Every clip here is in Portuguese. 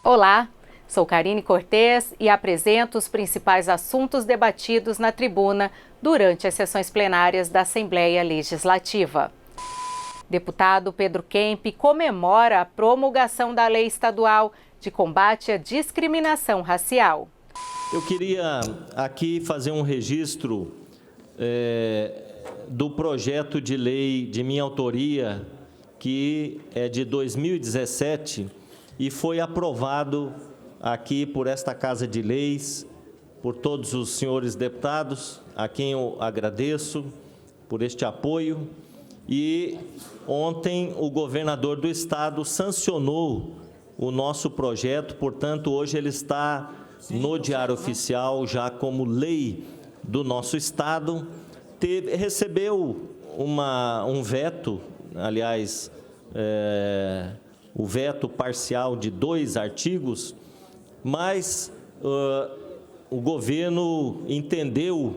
Olá, sou Karine Cortez e apresento os principais assuntos debatidos na tribuna durante as sessões plenárias da Assembleia Legislativa. Deputado Pedro Kemp comemora a promulgação da Lei Estadual de Combate à Discriminação Racial. Eu queria aqui fazer um registro do projeto de lei de minha autoria, que é de 2017, e foi aprovado aqui por esta Casa de Leis, por todos os senhores deputados, a quem eu agradeço por este apoio. E ontem o governador do estado sancionou o nosso projeto, portanto, hoje ele está no Diário Oficial já como lei do nosso estado. Recebeu um veto, aliás, o veto parcial de 2 artigos, mas o governo entendeu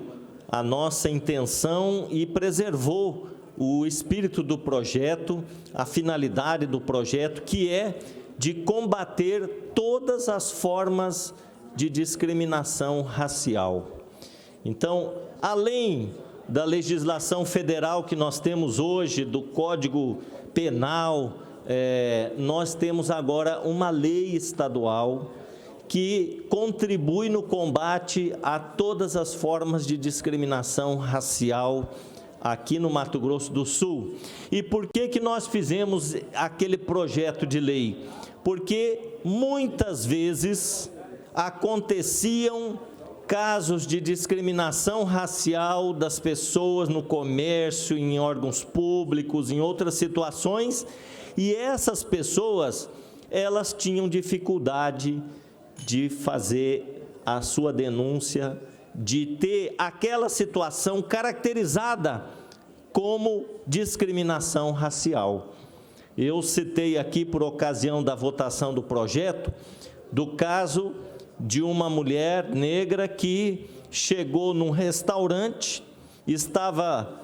a nossa intenção e preservou o espírito do projeto, a finalidade do projeto, que é de combater todas as formas de discriminação racial. Então, além da legislação federal que nós temos hoje, do Código Penal, nós temos agora uma lei estadual que contribui no combate a todas as formas de discriminação racial aqui no Mato Grosso do Sul. E por que nós fizemos aquele projeto de lei? Porque muitas vezes aconteciam casos de discriminação racial das pessoas no comércio, em órgãos públicos, em outras situações, e essas pessoas, elas tinham dificuldade de fazer a sua denúncia, de ter aquela situação caracterizada como discriminação racial. Eu citei aqui, por ocasião da votação do projeto, do caso de uma mulher negra que chegou num restaurante, estava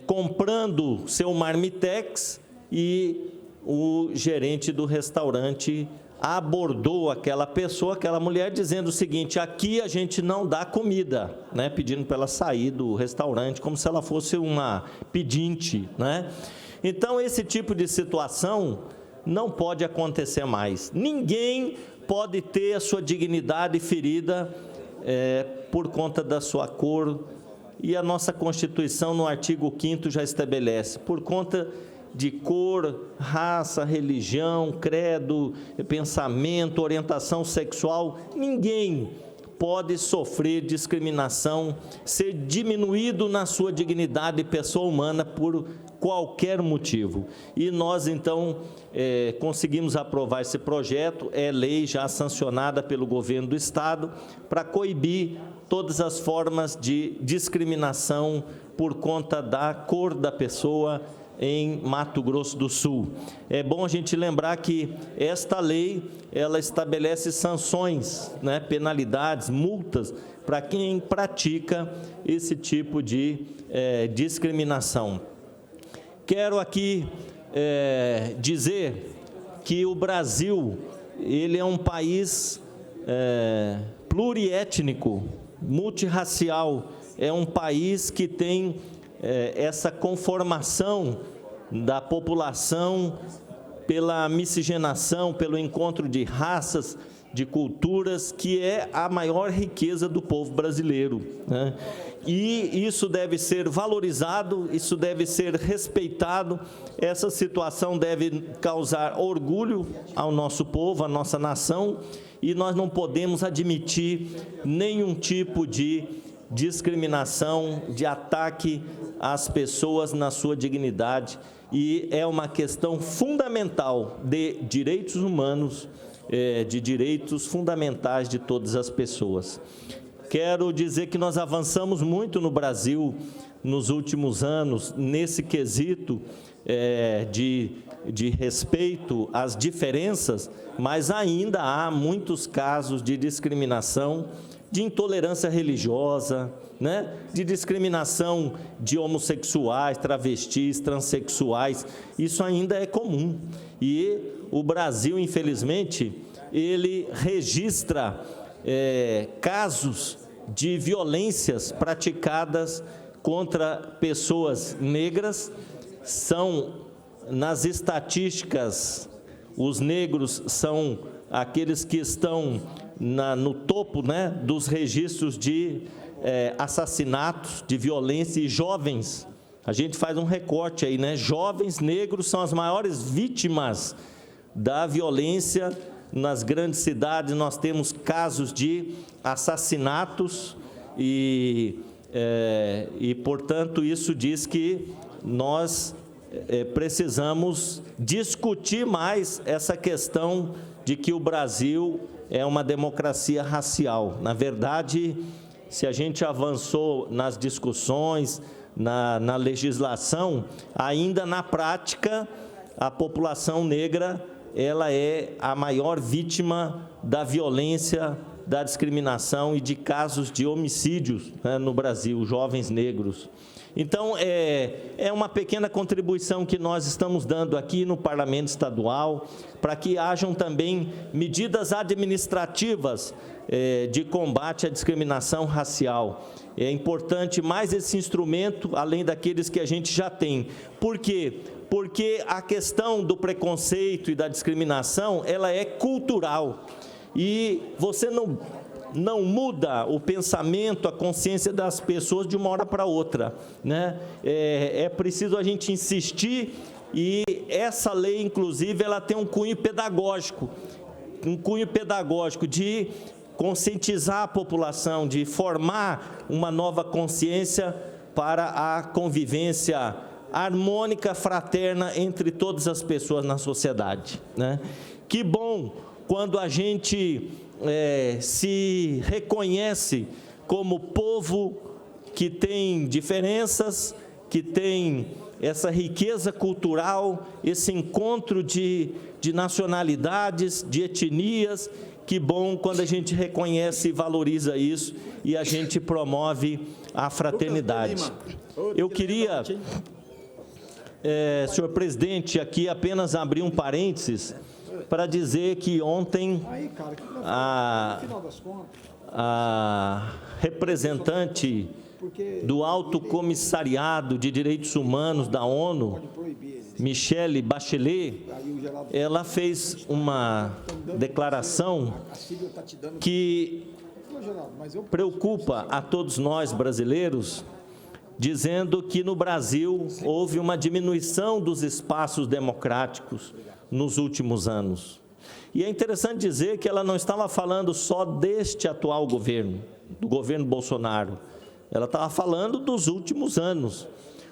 comprando seu marmitex e o gerente do restaurante abordou aquela mulher, dizendo o seguinte: aqui a gente não dá comida, né? Pedindo para ela sair do restaurante, como se ela fosse uma pedinte, né? Então, esse tipo de situação não pode acontecer mais. Ninguém pode ter a sua dignidade ferida por conta da sua cor, e a nossa Constituição, no artigo 5º, já estabelece, por conta de cor, raça, religião, credo, pensamento, orientação sexual, ninguém pode sofrer discriminação, ser diminuído na sua dignidade pessoa humana por qualquer motivo. E nós, então, conseguimos aprovar esse projeto, é lei já sancionada pelo governo do estado, para coibir todas as formas de discriminação por conta da cor da pessoa em Mato Grosso do Sul. É bom a gente lembrar que esta lei, ela estabelece sanções, né, penalidades, multas, para quem pratica esse tipo de discriminação. Quero aqui dizer que o Brasil, ele é um país pluriétnico, multirracial, é um país que tem essa conformação da população pela miscigenação, pelo encontro de raças, de culturas, que é a maior riqueza do povo brasileiro, né? E isso deve ser valorizado, isso deve ser respeitado, essa situação deve causar orgulho ao nosso povo, à nossa nação, e nós não podemos admitir nenhum tipo de discriminação, de ataque às pessoas na sua dignidade, e é uma questão fundamental de direitos humanos, de direitos fundamentais de todas as pessoas. Quero dizer que nós avançamos muito no Brasil nos últimos anos, nesse quesito de respeito às diferenças, mas ainda há muitos casos de discriminação, de intolerância religiosa, né? De discriminação de homossexuais, travestis, transexuais. Isso ainda é comum. E o Brasil, infelizmente, ele registra casos de violências praticadas contra pessoas negras. Nas estatísticas, os negros são aqueles que estão no topo, né, dos registros de assassinatos, de violência, e jovens. A gente faz um recorte aí, né? Jovens negros são as maiores vítimas da violência. Nas grandes cidades nós temos casos de assassinatos e portanto, isso diz que nós precisamos discutir mais essa questão de que o Brasil é uma democracia racial. Na verdade, se a gente avançou nas discussões, na legislação, ainda na prática, a população negra ela é a maior vítima da violência, da discriminação e de casos de homicídios, né, no Brasil, jovens negros. Então, é uma pequena contribuição que nós estamos dando aqui no Parlamento Estadual, para que hajam também medidas administrativas de combate à discriminação racial. É importante mais esse instrumento, além daqueles que a gente já tem. Por quê? Porque a questão do preconceito e da discriminação, ela é cultural. E você não muda o pensamento, a consciência das pessoas de uma hora para outra, né? É preciso a gente insistir, e essa lei, inclusive, ela tem um cunho pedagógico de conscientizar a população, de formar uma nova consciência para a convivência harmônica, fraterna entre todas as pessoas na sociedade, né? Que bom quando a gente se reconhece como povo que tem diferenças, que tem essa riqueza cultural, esse encontro de nacionalidades, de etnias. Que bom quando a gente reconhece e valoriza isso e a gente promove a fraternidade. Eu queria, senhor presidente, aqui apenas abrir um parênteses para dizer que ontem a representante do Alto Comissariado de Direitos Humanos da ONU, Michelle Bachelet, ela fez uma declaração que preocupa a todos nós brasileiros, dizendo que no Brasil houve uma diminuição dos espaços democráticos nos últimos anos. E é interessante dizer que ela não estava falando só deste atual governo, do governo Bolsonaro. Ela estava falando dos últimos anos.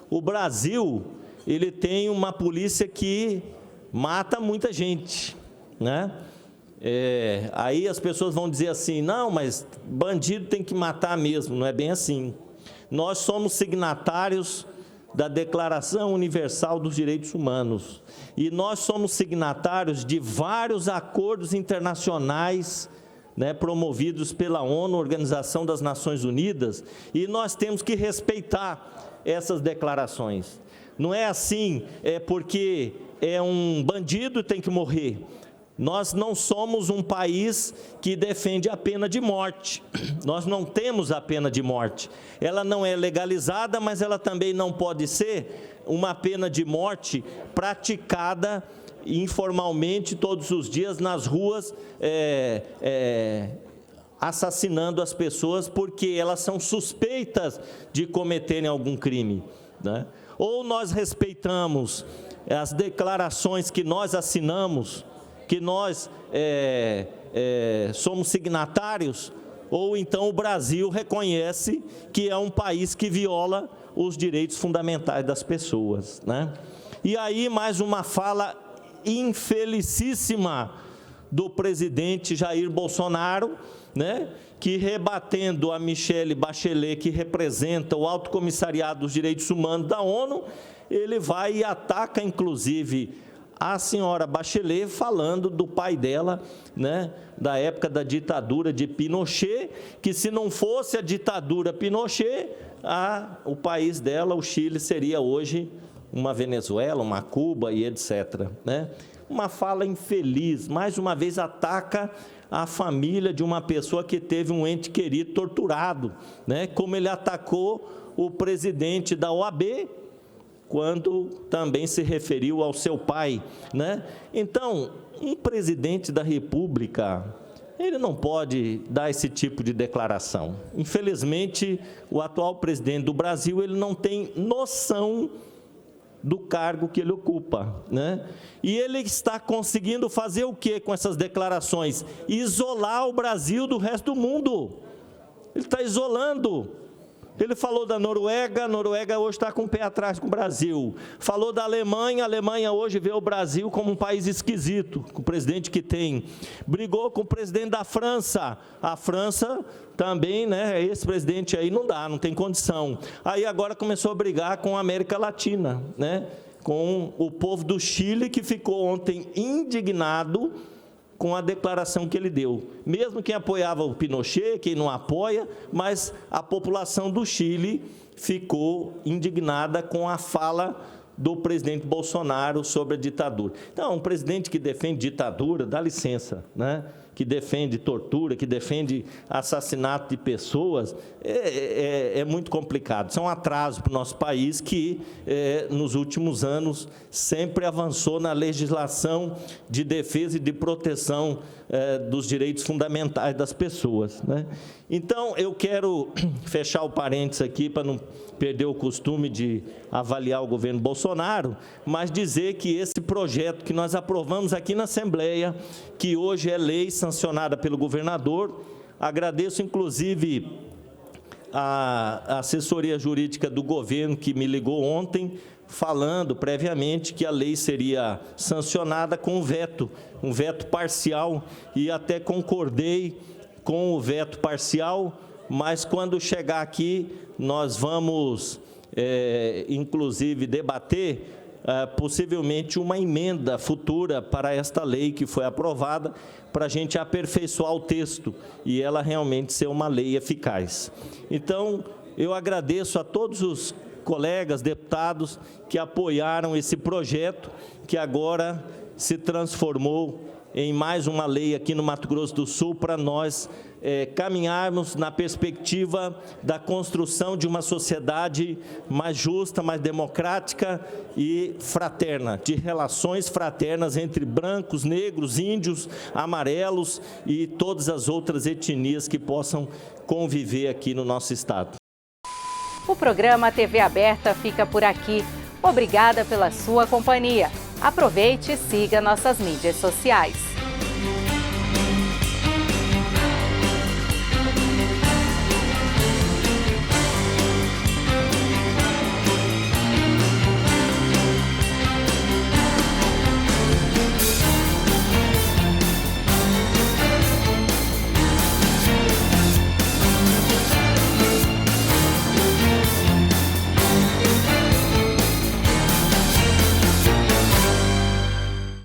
O Brasil, ele tem uma polícia que mata muita gente, né? Aí as pessoas vão dizer assim, não, mas bandido tem que matar mesmo. Não é bem assim. Nós somos signatários da Declaração Universal dos Direitos Humanos, e nós somos signatários de vários acordos internacionais, né, promovidos pela ONU, Organização das Nações Unidas, e nós temos que respeitar essas declarações. Não é assim, porque é um bandido tem que morrer. Nós não somos um país que defende a pena de morte. Nós não temos a pena de morte. Ela não é legalizada, mas ela também não pode ser uma pena de morte praticada informalmente todos os dias nas ruas, assassinando as pessoas porque elas são suspeitas de cometerem algum crime, né? Ou nós respeitamos as declarações que nós assinamos, que nós somos signatários, ou então o Brasil reconhece que é um país que viola os direitos fundamentais das pessoas, né? E aí mais uma fala infelicíssima do presidente Jair Bolsonaro, né, que, rebatendo a Michelle Bachelet, que representa o Alto Comissariado dos Direitos Humanos da ONU, ele vai e ataca, inclusive, a senhora Bachelet, falando do pai dela, né, da época da ditadura de Pinochet, que se não fosse a ditadura Pinochet, o país dela, o Chile, seria hoje uma Venezuela, uma Cuba e etc., né? Uma fala infeliz, mais uma vez ataca a família de uma pessoa que teve um ente querido torturado, né? Como ele atacou o presidente da OAB, quando também se referiu ao seu pai, né? Então, um presidente da República, ele não pode dar esse tipo de declaração. Infelizmente, o atual presidente do Brasil, ele não tem noção do cargo que ele ocupa, né? E ele está conseguindo fazer o quê com essas declarações? Isolar o Brasil do resto do mundo. Ele está isolando. Ele falou da Noruega, a Noruega hoje está com o pé atrás com o Brasil. Falou da Alemanha, a Alemanha hoje vê o Brasil como um país esquisito, com o presidente que tem. Brigou com o presidente da França. A França também, né, esse presidente aí não dá, não tem condição. Aí agora começou a brigar com a América Latina, né, com o povo do Chile, que ficou ontem indignado com a declaração que ele deu. Mesmo quem apoiava o Pinochet, quem não apoia, mas a população do Chile ficou indignada com a fala do presidente Bolsonaro sobre a ditadura. Então, um presidente que defende ditadura, dá licença, né? Que defende tortura, que defende assassinato de pessoas, é muito complicado. Isso é um atraso para o nosso país que, nos últimos anos, sempre avançou na legislação de defesa e de proteção dos direitos fundamentais das pessoas, né? Então, eu quero fechar o parênteses aqui para não perder o costume de avaliar o governo Bolsonaro, mas dizer que esse projeto que nós aprovamos aqui na Assembleia, que hoje é lei sancionada pelo governador, agradeço inclusive a assessoria jurídica do governo que me ligou ontem, falando previamente que a lei seria sancionada com um veto parcial, e até concordei com o veto parcial, mas quando chegar aqui, nós vamos, inclusive, debater possivelmente uma emenda futura para esta lei que foi aprovada, para a gente aperfeiçoar o texto e ela realmente ser uma lei eficaz. Então, eu agradeço a todos os colegas deputados que apoiaram esse projeto, que agora se transformou em mais uma lei aqui no Mato Grosso do Sul, para nós caminharmos na perspectiva da construção de uma sociedade mais justa, mais democrática e fraterna, de relações fraternas entre brancos, negros, índios, amarelos e todas as outras etnias que possam conviver aqui no nosso estado. O programa TV Aberta fica por aqui. Obrigada pela sua companhia. Aproveite e siga nossas mídias sociais.